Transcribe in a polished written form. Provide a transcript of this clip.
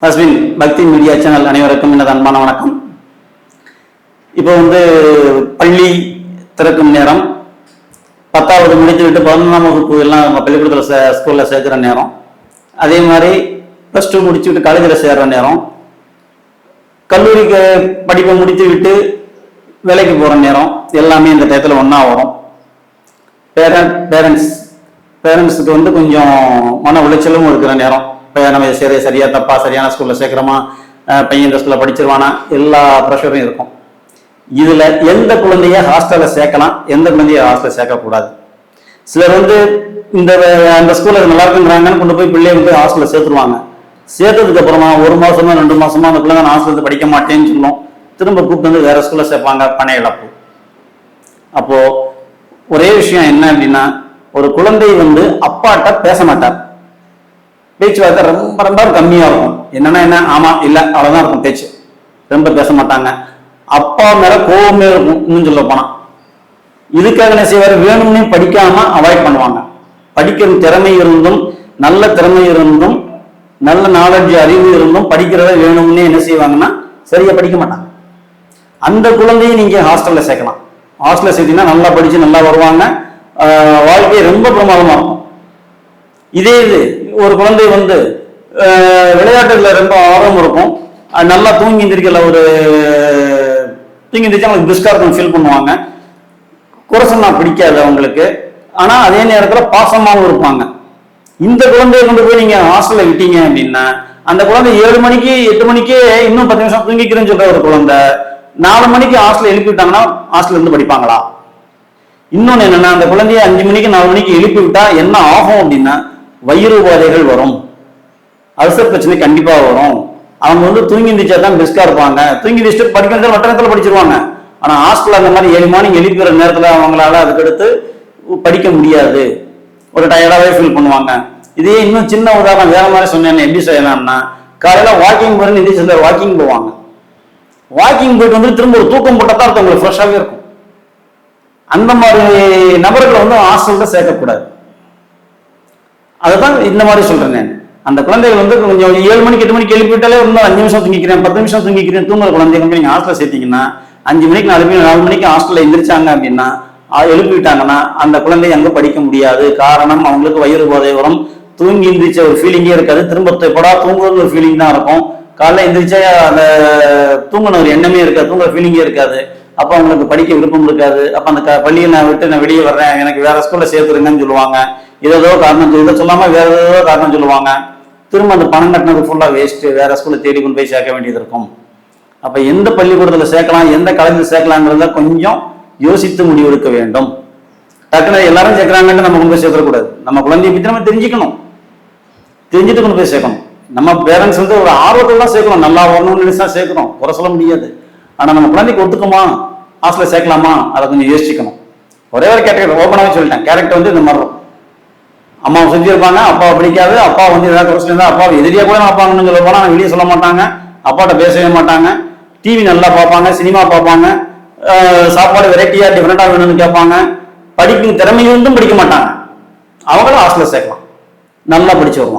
அஸ்வின் பக்தி media channel அனைவருக்கும் எனது அன்பான வணக்கம். இப்போ பள்ளி திறக்கும் நேரம், 10வது முடித்துவிட்டு 11ஆம் வகுப்பு எல்லாம் நம்ம பள்ளிக்கூடத்தில் ஸ்கூலில் சேர்க்குற நேரம், அதே மாதிரி +2 முடிச்சுவிட்டு காலேஜில் சேர்ற நேரம், கல்லூரிக்கு படிப்பை முடித்து விட்டு வேலைக்கு போகிற நேரம் எல்லாமே இந்த டயத்தில் ஒன்றா வரும். பேரண்ட்ஸுக்கு கொஞ்சம் மன உளைச்சலும் இருக்கிற நேரம். நம்ம சரியா தப்பா, சரியான ஸ்கூல்ல சேர்க்கிறோமா, பையன் இந்த ஸ்கூல்ல படிச்சிருவானா, எல்லா ப்ரெஷரும் இருக்கும். இதுல எந்த குழந்தைய ஹாஸ்டல்ல சேர்க்கலாம், எந்த குழந்தைய ஹாஸ்டல்ல சேர்க்கக்கூடாது. சிலர் இந்த அந்த ஸ்கூல்ல நல்லா இருக்குங்கிறாங்கன்னு கொண்டு போய் பிள்ளைய ஹாஸ்டல்ல சேர்த்துருவாங்க. சேர்த்ததுக்கு அப்புறமா 1 மாசமா 2 மாசமா அந்த பிள்ளை நான் ஹாஸ்டல் படிக்க மாட்டேன்னு சொல்லும். திரும்ப கூப்பிட்டு வேற ஸ்கூல்ல சேர்ப்பாங்க. பண இழப்பு. அப்போ ஒரே விஷயம் என்ன அப்படின்னா, ஒரு குழந்தை அப்பாட்ட பேச மாட்டார். பேச்சுவார்த்தை ரொம்ப ரொம்ப கம்மியா இருக்கும். என்ன ஆமா இல்ல அவ்வளவுதான் இருக்கும் பேச்சு. ரொம்ப பேச மாட்டாங்க. அப்பா மேல கோபமே இருக்கும். இன்னும் சொல்ல போனா இதுக்காக என்ன செய்வாரு, வேணும்னே படிக்காம அவாய்ட் பண்ணுவாங்க. படிக்கிற திறமை இருந்தும், நல்ல திறமை இருந்தும், நல்ல நாலேஜ் அறிவு இருந்தும் படிக்கிறத வேணும்னே என்ன செய்வாங்கன்னா சரியா படிக்க மாட்டாங்க. அந்த குழந்தையை நீங்க ஹாஸ்டல்ல சேர்க்கலாம். ஹாஸ்டல்ல சேர்த்தீங்கன்னா நல்லா படிச்சு நல்லா வருவாங்க. வாழ்க்கை ரொம்ப பிரமாதமா இருக்கும். இதே இது ஒரு குழந்தை விளையாட்டுல ரொம்ப ஆர்வம் இருக்கும், நல்லா தூங்கி எந்திரிக்கல, தூங்கி எந்திரிச்சு அவங்களுக்கு பிரிஸ்கா இருக்கும், ஃபீல் பண்ணுவாங்க. குறை சொன்னா பிடிக்காது அவங்களுக்கு. ஆனா அதே நேரத்துல பாசமாகவும் இருப்பாங்க. இந்த குழந்தைய கொண்டு போய் நீங்க ஹாஸ்டல்ல விட்டீங்க அப்படின்னா, அந்த குழந்தை 7 மணிக்கு 8 மணிக்கே இன்னும் 10 நிமிஷம் தூங்கிக்கிறேன்னு சொல்ற ஒரு குழந்தை 4 மணிக்கு ஹாஸ்டல்ல எழுப்பி விட்டாங்கன்னா ஹாஸ்டல்ல இருந்து படிப்பாங்களா? இன்னொன்னு என்னன்னா, அந்த குழந்தைய 5 மணிக்கு 4 மணிக்கு எழுப்பி விட்டா என்ன ஆகும் அப்படின்னா, வயிறு உபாதைகள் வரும், அல்சர் பிரச்சனை கண்டிப்பா வரும். அவங்க தூங்கி எந்திரிச்சா தான் பெஸ்டா இருப்பாங்க. தூங்கி எந்திரிச்சு படிக்கிறது வட்டத்தில் படிச்சிருவாங்க. ஆனா ஹாஸ்டல் அந்த மாதிரி 7 மார்னிங் எழுப்பிற நேரத்துல அவங்களால அதுக்கடுத்து படிக்க முடியாது. ஒரு டயர்டாவே ஃபீல் பண்ணுவாங்க. இதே இன்னும் சின்ன உதாரணம் வேற மாதிரி சொன்னேன். எப்படி செய்யலாம்னா, காலையில வாக்கிங் போறேன்னு எந்திரிச்சு வாக்கிங் போவாங்க. வாக்கிங் போயிட்டு திரும்ப ஒரு தூக்கம் போட்டா தான் அவங்களுக்கு ஃப்ரெஷ்ஷாவே இருக்கும். அந்த மாதிரி நபர்களை ஹாஸ்டல்ல சேர்க்கக்கூடாது. அதுதான் இந்த மாதிரி சொல்றேன். அந்த குழந்தைகள் கொஞ்சம் 7 மணிக்கு 8 மணிக்கு எழுப்பிட்டாலே 5 நிமிஷம் தூங்கிக்கிறேன், 10 நிமிஷம் தூங்கிக்கிறேன் தூங்குற குழந்தைங்க நீங்க ஹாஸ்டல்ல சேர்த்தீங்கன்னா 5 மணிக்கு 4 மணிக்கு ஹாஸ்டல்ல எந்திரிச்சாங்க அப்படின்னா, எழுப்பிட்டாங்கன்னா அந்த குழந்தை அங்க படிக்க முடியாது. காரணம், அவங்களுக்கு வயிறு போதை வரும், தூங்கி எந்திரிச்ச ஒரு ஃபீலிங்கே இருக்காது, திரும்ப எப்படா தூங்குறது ஒரு ஃபீலிங் தான் இருக்கும். காலைல எந்திரிச்சா அந்த தூங்கின ஒரு எண்ணமே இருக்காது, தூங்குற ஃபீலிங்கே இருக்காது. அப்ப அவங்களுக்கு படிக்க விருப்பம் இருக்காது. அப்ப அந்த பள்ளியை நான் விட்டு நான் வெளியே வர்றேன், எனக்கு வேற ஸ்கூல்ல சேர்த்துருங்கன்னு சொல்லுவாங்க. ஏதோ காரணம் சொல்லாம வேற ஏதோ காரணம் சொல்லுவாங்க. திரும்ப அந்த பணம் கட்டினது ஃபுல்லா வேஸ்ட், வேற ஸ்கூல்ல தேடி கொண்டு போய் சேர்க்க வேண்டியது இருக்கும். அப்ப எந்த பள்ளிக்கூடத்துல சேர்க்கலாம், எந்த காலேஜில் சேர்க்கலாங்கிறத கொஞ்சம் யோசித்து முடிவெடுக்க வேண்டும். டக்குனு எல்லாரும் சேர்க்கிறாங்கன்னு நம்ம கொண்டு போய் சேர்க்கக்கூடாது. நம்ம குழந்தைய பத்தி நம்ம தெரிஞ்சுக்கணும், தெரிஞ்சுட்டு கொண்டு போய் சேர்க்கணும். நம்ம பேரண்ட்ஸ் ஒரு ஆர்வத்தில் தான் சேர்க்கணும், நல்லா வரணும்னு நினைச்சா சேர்க்கணும், குறை சொல்ல முடியாது. ஆனா நம்ம குழந்தைக்கு ஒத்துக்குமா, ஹாஸ்டல்ல சேர்க்கலாமா, அதை கொஞ்சம் யோசிச்சுக்கணும். ஒரே ஒரு கேரக்டர் ஓப்பனாவே சொல்லிட்டேன். கேரக்டர் இந்த மாதிரி அம்மாவை செஞ்சிருப்பாங்க, அப்பாவை பிடிக்காது, அப்பா ஏதாவது குறை இருந்தா அப்பாவை எதிரியா கூட பார்ப்பாங்கன்னு சொல்ல போனா வெளியே சொல்ல மாட்டாங்க, அப்பாட்ட பேசவே மாட்டாங்க, டிவி நல்லா பார்ப்பாங்க, சினிமா பார்ப்பாங்க, சாப்பாடு வெரைட்டியா டிஃப்ரெண்டா வேணும்னு கேட்பாங்க, படிக்கும் திறமையும் படிக்க மாட்டாங்க. அவங்களும் ஹாஸ்டல்ல சேர்க்கலாம், நல்லா படிச்சு வருவாங்க.